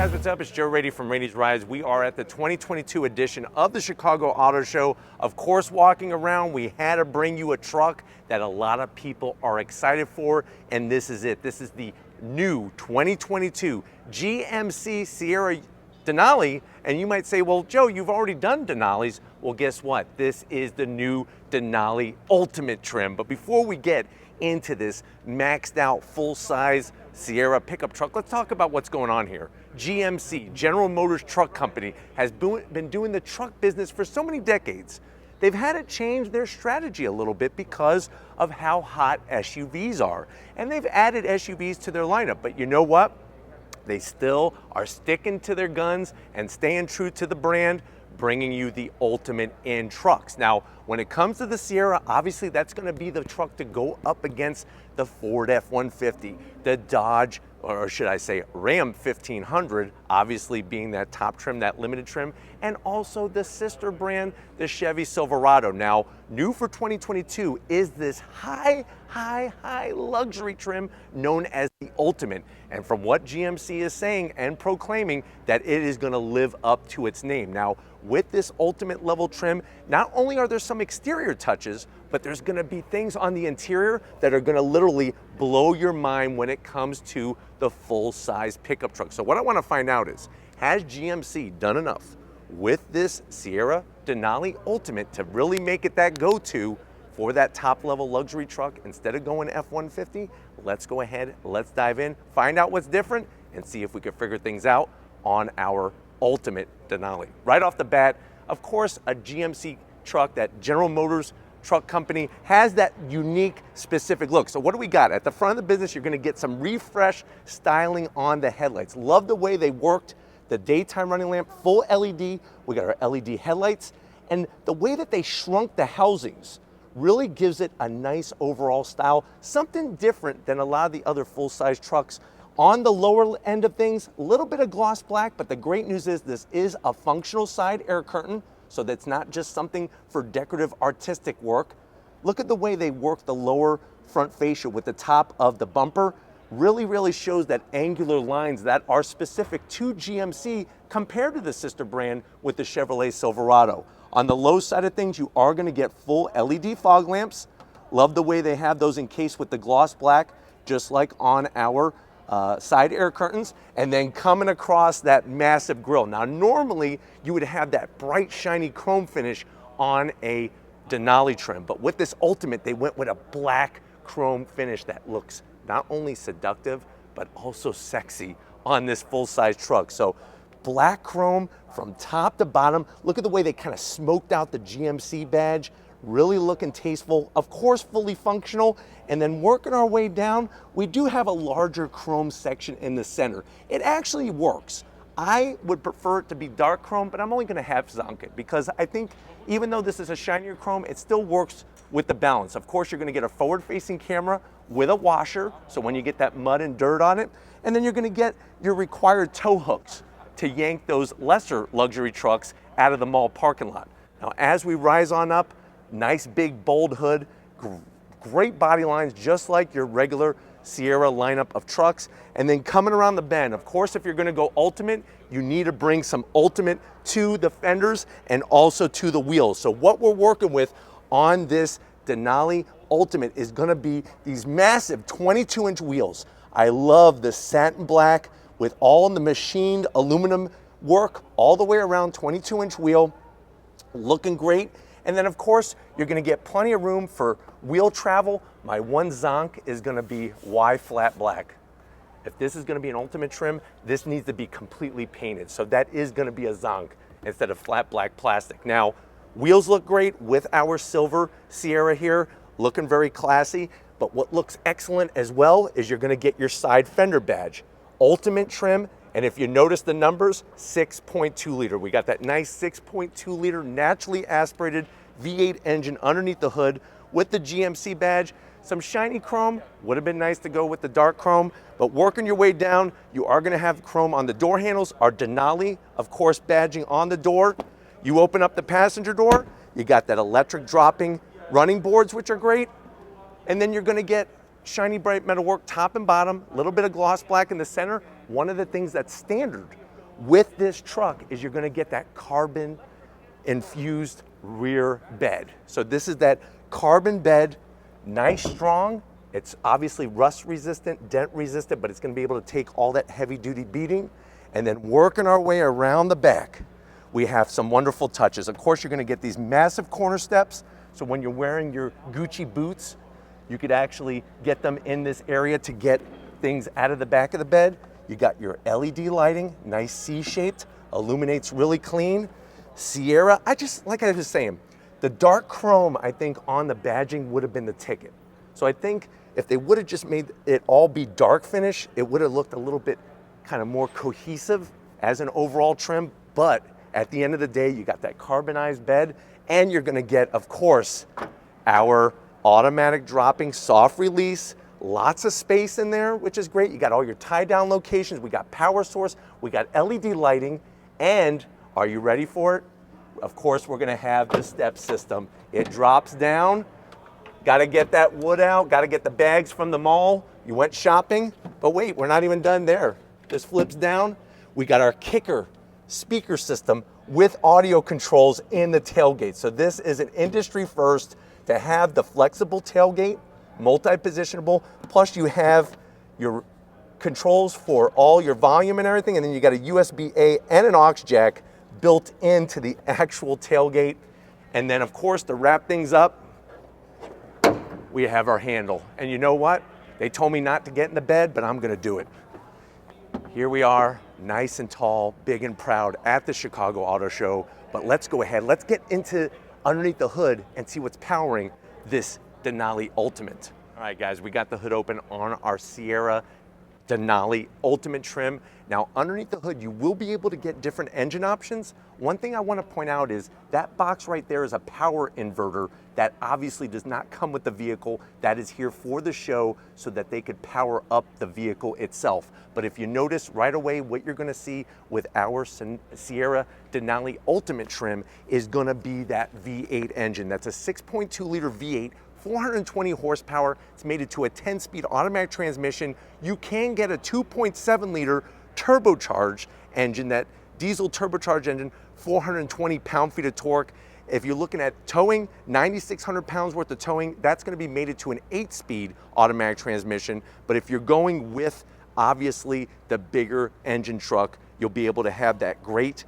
guys, what's up? It's Joe Raiti from Raiti's Rides. We are at the 2022 edition of the Chicago Auto Show. Of course, walking around, we had to bring you a truck that a lot of people are excited for, and this is it. This is the new 2022 GMC Sierra Denali. And you might say, well, Joe, you've already done Denalis. Well, guess what? This is the new Denali Ultimate trim. But before we get into this maxed out full-size Sierra pickup truck, let's talk about what's going on here. GMC, General Motors Truck Company, has been doing the truck business for so many decades. They've had to change their strategy a little bit because of how hot SUVs are. And they've added SUVs to their lineup, but you know what? They still are sticking to their guns and staying true to the brand, bringing you the ultimate in trucks. Now, when it comes to the Sierra, obviously that's gonna be the truck to go up against the Ford F-150, the Dodge, or should I say Ram 1500, obviously being that top trim, that limited trim, and also the sister brand, the Chevy Silverado. Now, new for 2022 is this high luxury trim known as the Ultimate. And from what GMC is saying and proclaiming, that it is gonna live up to its name. Now, with this Ultimate level trim, not only are there some exterior touches, but there's gonna be things on the interior that are gonna literally blow your mind when it comes to the full-size pickup truck. So what I wanna find out is, has GMC done enough with this Sierra Denali Ultimate to really make it that go-to for that top-level luxury truck instead of going F-150? Let's go ahead, let's dive in, find out what's different, and see if we can figure things out on our Ultimate Denali. Right off the bat, of course, a GMC truck, that General Motors Truck Company, has that unique, specific look. So what do we got? At the front of the business, you're gonna get some refresh styling on the headlights. Love the way they worked the daytime running lamp, full LED. We got our LED headlights, and the way that they shrunk the housings really gives it a nice overall style, something different than a lot of the other full-size trucks. On the lower end of things, a little bit of gloss black, but the great news is this is a functional side air curtain, so that's not just something for decorative artistic work. Look at the way they work the lower front fascia with the top of the bumper. Really shows that angular lines that are specific to GMC compared to the sister brand with the Chevrolet Silverado. On the low side of things, you are gonna get full LED fog lamps. Love the way they have those encased with the gloss black, just like on our side air curtains, and then coming across that massive grille. Now, normally you would have that bright, shiny chrome finish on a Denali trim, but with this Ultimate, they went with a black chrome finish that looks not only seductive, but also sexy on this full-size truck. So black chrome from top to bottom. Look at the way they kind of smoked out the GMC badge. Really looking tasteful, of course fully functional. And then working our way down, we do have a larger chrome section in the center. It actually works. I would prefer it to be dark chrome, but I'm only gonna have zonk it because I think even though this is a shinier chrome, it still works with the balance. Of course, you're gonna get a forward-facing camera with a washer, so when you get that mud and dirt on it, and then you're gonna get your required tow hooks to yank those lesser luxury trucks out of the mall parking lot. Now, as we rise on up, nice big bold hood, great body lines, just like your regular Sierra lineup of trucks. And then coming around the bend, of course, if you're gonna go Ultimate, you need to bring some Ultimate to the fenders and also to the wheels. So what we're working with on this Denali Ultimate is gonna be these massive 22-inch wheels. I love the satin black with all the machined aluminum work all the way around, 22-inch wheel, looking great. And then of course, you're gonna get plenty of room for wheel travel. My one zonk is gonna be why flat black? If this is gonna be an Ultimate trim, this needs to be completely painted. So that is gonna be a zonk instead of flat black plastic. Now, wheels look great with our silver Sierra here, looking very classy. But what looks excellent as well is you're gonna get your side fender badge. Ultimate trim, and if you notice the numbers, 6.2 liter. We got that nice 6.2 liter naturally aspirated V8 engine underneath the hood with the GMC badge. Some shiny chrome, would have been nice to go with the dark chrome, but working your way down, you are gonna have chrome on the door handles, our Denali, of course, badging on the door. You open up the passenger door, you got that electric dropping running boards, which are great, and then you're gonna get shiny bright metalwork top and bottom, a little bit of gloss black in the center. One of the things that's standard with this truck is you're gonna get that carbon infused rear bed. So this is that carbon bed, nice, strong. It's obviously rust resistant, dent resistant, but it's gonna be able to take all that heavy duty beating. And then working our way around the back, we have some wonderful touches. Of course, you're gonna get these massive corner steps. So when you're wearing your Gucci boots, you could actually get them in this area to get things out of the back of the bed. You got your LED lighting, nice C-shaped, illuminates really clean. Sierra, like I was saying, the dark chrome, I think, on the badging would have been the ticket. So I think if they would have just made it all be dark finish, it would have looked a little bit kind of more cohesive as an overall trim. But at the end of the day, you got that carbonized bed, and you're gonna get, of course, our automatic dropping soft release, lots of space in there, which is great. You got all your tie down locations, we got power source, we got LED lighting, and are you ready for it? Of course, we're gonna have the step system. It drops down, gotta get that wood out, gotta get the bags from the mall. You went shopping, but wait, we're not even done there. This flips down. We got our kicker speaker system with audio controls in the tailgate. So this is an industry first to have the flexible tailgate, multi-positionable, plus you have your controls for all your volume and everything, and then you got a USB-A and an aux jack built into the actual tailgate. And then of course, to wrap things up, we have our handle. And you know what? They told me not to get in the bed, but I'm gonna do it. Here we are, nice and tall, big and proud at the Chicago Auto Show. But let's go ahead, let's get into underneath the hood and see what's powering this Denali Ultimate. All right guys, we got the hood open on our Sierra Denali Ultimate trim. Now underneath the hood, you will be able to get different engine options. One thing I want to point out is that box right there is a power inverter that obviously does not come with the vehicle. That is here for the show so that they could power up the vehicle itself. But if you notice right away, what you're going to see with our Sierra Denali Ultimate trim is going to be that V8 engine. That's a 6.2 liter V8, 420 horsepower. It's mated to a 10-speed automatic transmission. You can get a 2.7 liter turbocharged engine, that diesel turbocharged engine, 420 pound-feet of torque. If you're looking at towing, 9,600 pounds worth of towing, that's going to be mated to an 8-speed automatic transmission. But if you're going with, obviously, the bigger engine truck, you'll be able to have that great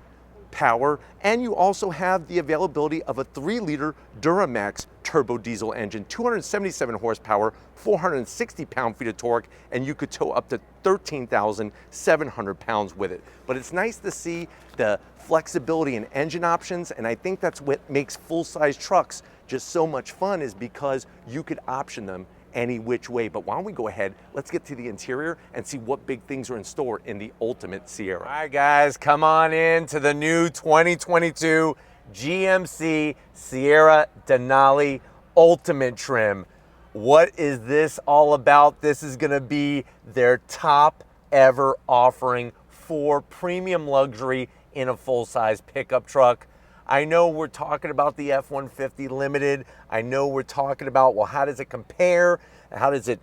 power, and you also have the availability of a 3-liter Duramax turbo diesel engine, 277 horsepower, 460 pound-feet of torque, and you could tow up to 13,700 pounds with it. But it's nice to see the flexibility in engine options, and I think that's what makes full-size trucks just so much fun, is because you could option them any which way. But why don't we go ahead, let's get to the interior and see what big things are in store in the Ultimate Sierra. All right guys, come on in to the new 2022 GMC Sierra Denali Ultimate trim. What is this all about? This is gonna be their top ever offering for premium luxury in a full-size pickup truck. I know we're talking about the F-150 Limited. I know we're talking about, well, how does it compare? How does it,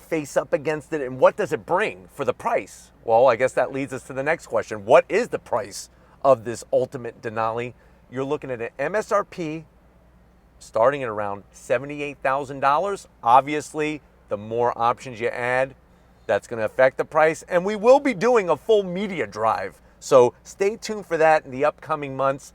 face up against it? And what does it bring for the price? Well, I guess that leads us to the next question. What is the price of this Ultimate Denali? You're looking at an MSRP starting at around $78,000. Obviously, the more options you add, that's going to affect the price. And we will be doing a full media drive. So stay tuned for that in the upcoming months.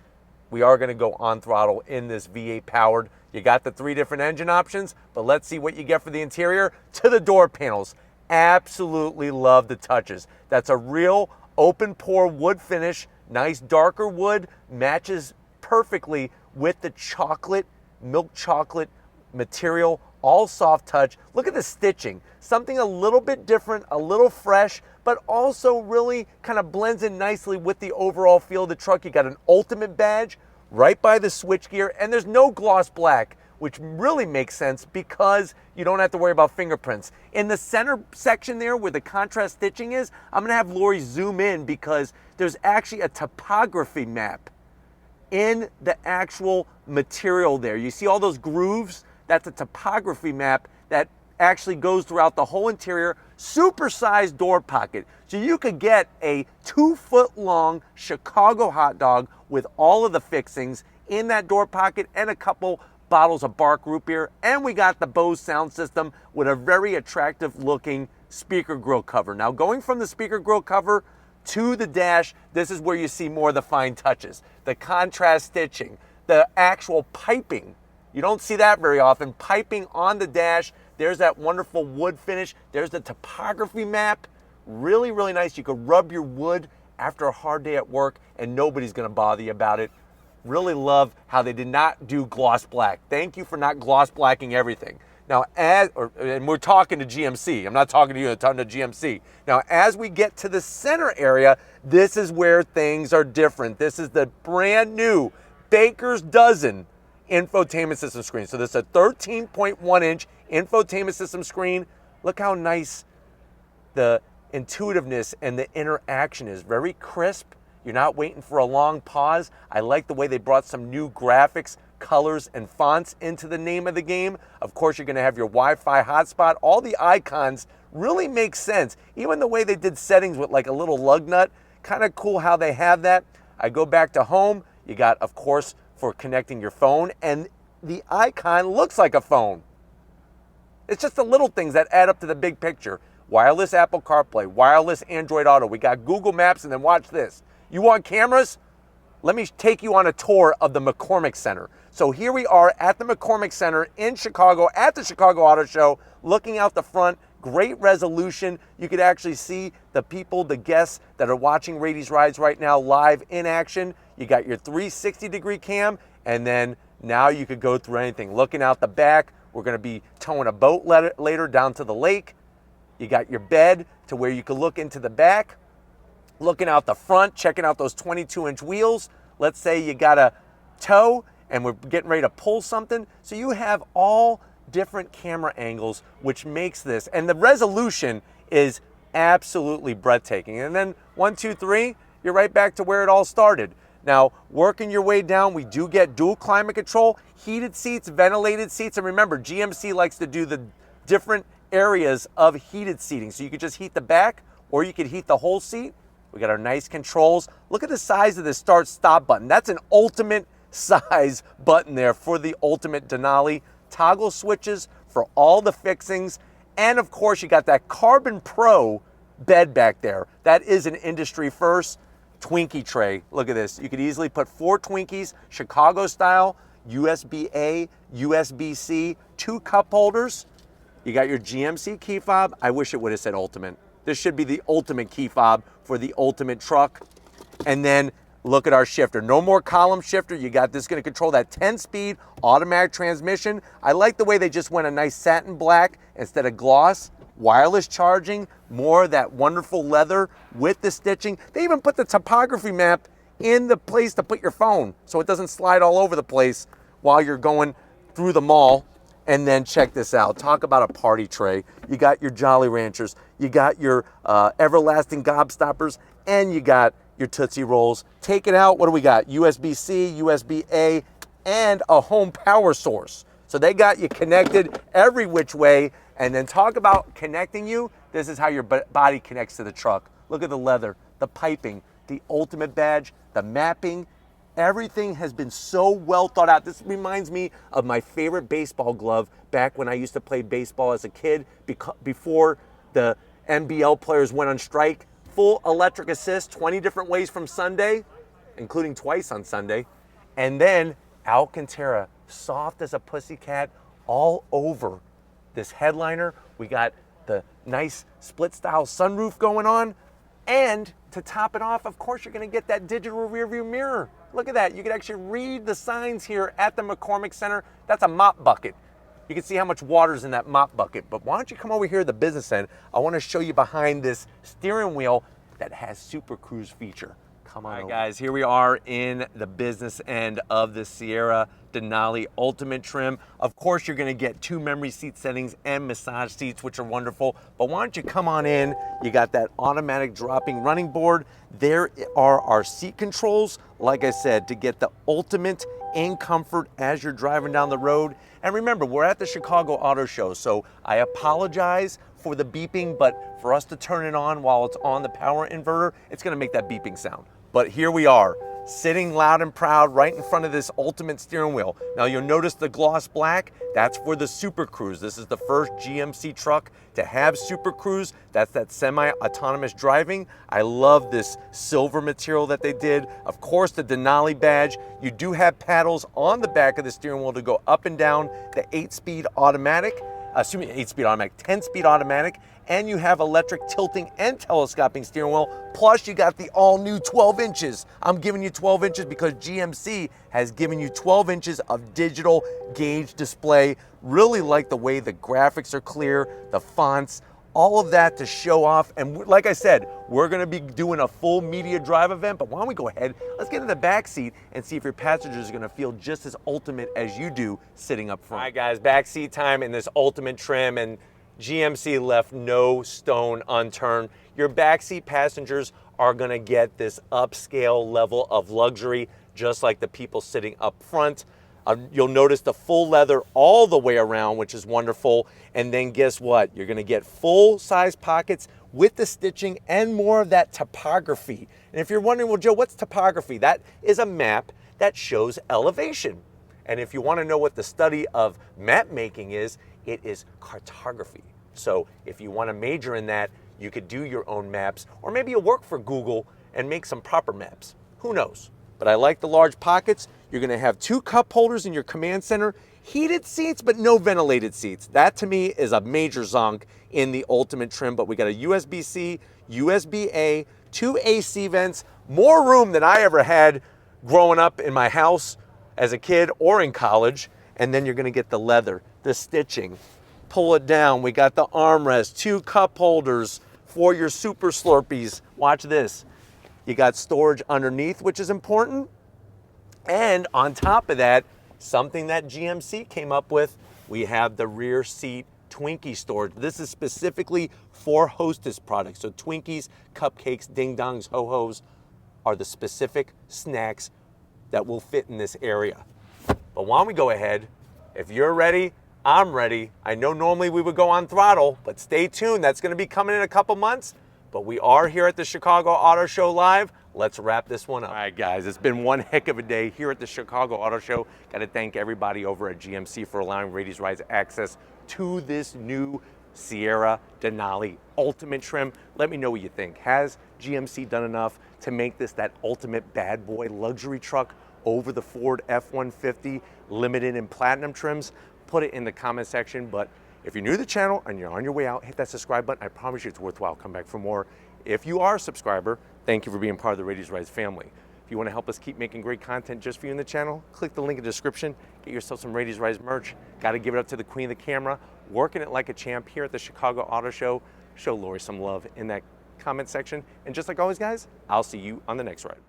We are going to go on throttle in this V8 powered. You got the 3 different engine options, but let's see what you get for the interior. To the door panels, absolutely love the touches. That's a real open pore wood finish, nice darker wood, matches perfectly with the chocolate, milk chocolate material, all soft touch. Look at the stitching, something a little bit different, a little fresh, but also really kind of blends in nicely with the overall feel of the truck. You got an Ultimate badge right by the switchgear, and there's no gloss black, which really makes sense because you don't have to worry about fingerprints. In the center section there where the contrast stitching is, I'm gonna have Lori zoom in because there's actually a topography map in the actual material there. You see all those grooves? That's a topography map that actually goes throughout the whole interior, supersized door pocket. So you could get a 2-foot long Chicago hot dog with all of the fixings in that door pocket and a couple bottles of Bark root beer. And we got the Bose sound system with a very attractive looking speaker grill cover. Now going from the speaker grill cover to the dash, this is where you see more of the fine touches. The contrast stitching, the actual piping. You don't see that very often. Piping on the dash. There's that wonderful wood finish. There's the topography map. Really, really nice. You could rub your wood after a hard day at work and nobody's gonna bother you about it. Really love how they did not do gloss black. Thank you for not gloss blacking everything. Now, and we're talking to GMC. I'm not talking to you, I'm talking to GMC. Now, as we get to the center area, this is where things are different. This is the brand new Baker's Dozen infotainment system screen. So this is a 13.1 inch infotainment system screen. Look how nice the intuitiveness and the interaction is. Very crisp. You're not waiting for a long pause. I like the way they brought some new graphics, colors, and fonts into the name of the game. Of course, you're gonna have your Wi-Fi hotspot. All the icons really make sense. Even the way they did settings with like a little lug nut, kind of cool how they have that. I go back to home. You got, of course, for connecting your phone, and the icon looks like a phone. It's just the little things that add up to the big picture. Wireless Apple CarPlay, wireless Android Auto. We got Google Maps, and then watch this. You want cameras? Let me take you on a tour of the McCormick Center. So here we are at the McCormick Center in Chicago, at the Chicago Auto Show, looking out the front. Great resolution. You could actually see the people, the guests that are watching Raiti's Rides right now live in action. You got your 360-degree cam, and then now you could go through anything. Looking out the back, we're gonna be towing a boat later down to the lake. You got your bed to where you can look into the back. Looking out the front, checking out those 22-inch wheels. Let's say you got a tow and we're getting ready to pull something. So you have all different camera angles, which makes this, and the resolution is absolutely breathtaking. And then 1, 2, 3, you're right back to where it all started. Now, working your way down, we do get dual climate control, heated seats, ventilated seats, and remember, GMC likes to do the different areas of heated seating. So you could just heat the back, or you could heat the whole seat. We got our nice controls. Look at the size of the start-stop button. That's an ultimate size button there for the ultimate Denali. Toggle switches for all the fixings. And of course, you got that Carbon Pro bed back there. That is an industry first. Twinkie tray. Look at this. You could easily put 4 Twinkies, Chicago style, USB-A, USB-C, 2 cup holders. You got your GMC key fob. I wish it would have said ultimate. This should be the ultimate key fob for the ultimate truck. And then look at our shifter. No more column shifter. You got this, going to control that 10-speed automatic transmission. I like the way they just went a nice satin black instead of gloss. Wireless charging, more of that wonderful leather with the stitching. They even put the topography map in the place to put your phone so it doesn't slide all over the place while you're going through the mall. And then check this out. Talk about a party tray. You got your Jolly Ranchers, you got your Everlasting Gobstoppers, and you got your Tootsie Rolls. Take it out, what do we got? USB-C, USB-A, and a home power source. So they got you connected every which way. And then talk about connecting you. This is how your body connects to the truck. Look at the leather, the piping, the ultimate badge, the mapping. Everything has been so well thought out. This reminds me of my favorite baseball glove back when I used to play baseball as a kid before the NBL players went on strike. Full electric assist, 20 different ways from Sunday, including twice on Sunday. And then Alcantara, soft as a pussycat, all over this headliner. We got the nice split style sunroof going on. And to top it off, of course, you're gonna get that digital rear view mirror. Look at that. You can actually read the signs here at the McCormick Center. That's a mop bucket. You can see how much water's in that mop bucket. But why don't you come over here to the business end? I want to show you behind this steering wheel that has Super Cruise feature. Come on. All right, guys, here we are in the business end of the Sierra Denali Ultimate Trim. Of course, you're gonna get 2 memory seat settings and massage seats, which are wonderful. But why don't you come on in? You got that automatic dropping running board. There are our seat controls, like I said, to get the ultimate in comfort as you're driving down the road. And remember, we're at the Chicago Auto Show, so I apologize for the beeping, but for us to turn it on while it's on the power inverter, it's gonna make that beeping sound. But here we are, sitting loud and proud right in front of this ultimate steering wheel. Now you'll notice the gloss black, that's for the Super Cruise. This is the first GMC truck to have Super Cruise. That's that semi-autonomous driving. I love this silver material that they did. Of course, the Denali badge. You do have paddles on the back of the steering wheel to go up and down the 8-speed automatic. 8-speed automatic, 10-speed automatic, and you have electric tilting and telescoping steering wheel, plus you got the all-new 12 inches. I'm giving you 12 inches because GMC has given you 12 inches of digital gauge display. Really like the way the graphics are clear, the fonts, all of that to show off. And like I said, we're gonna be doing a full media drive event, but why don't we go ahead, let's get in the back seat and see if your passengers are gonna feel just as ultimate as you do sitting up front. All right guys, back seat time in this ultimate trim, and GMC left no stone unturned. Your backseat passengers are gonna get this upscale level of luxury, just like the people sitting up front. You'll notice the full leather all the way around, which is wonderful. And then guess what? You're gonna get full size pockets with the stitching and more of that topography. And if you're wondering, well, Joe, what's topography? That is a map that shows elevation. And if you wanna know what the study of map making is, it is cartography. So if you wanna major in that, you could do your own maps, or maybe you'll work for Google and make some proper maps. Who knows? But I like the large pockets. You're gonna have 2 cup holders in your command center, heated seats, but no ventilated seats. That to me is a major zonk in the ultimate trim, but we got a USB-C, USB-A, 2 AC vents, more room than I ever had growing up in my house as a kid or in college. And then you're gonna get the leather, the stitching. Pull it down, we got the armrest, 2 cup holders for your Super Slurpees. Watch this. You got storage underneath, which is important. And on top of that, something that GMC came up with, we have the rear seat Twinkie storage. This is specifically for Hostess products. So Twinkies, cupcakes, ding dongs, ho-hos are the specific snacks that will fit in this area. But why don't we go ahead, if you're ready, I'm ready. I know normally we would go on throttle, but stay tuned. That's gonna be coming in a couple months. But we are here at the Chicago Auto Show live. Let's wrap this one up. All right, guys, it's been one heck of a day here at the Chicago Auto Show. Got to thank everybody over at GMC for allowing Raity's Rides access to this new Sierra Denali Ultimate trim. Let me know what you think. Has GMC done enough to make this that ultimate bad boy luxury truck over the Ford F-150 limited and platinum trims? Put it in the comment section. But if you're new to the channel and you're on your way out, hit that subscribe button. I promise you it's worthwhile. Come back for more. If you are a subscriber, thank you for being part of the Raity's Rides family. If you want to help us keep making great content just for you in the channel, click the link in the description. Get yourself some Raity's Rides merch. Got to give it up to the queen of the camera, working it like a champ here at the Chicago Auto Show. Show Lori some love in that comment section. And just like always, guys, I'll see you on the next ride.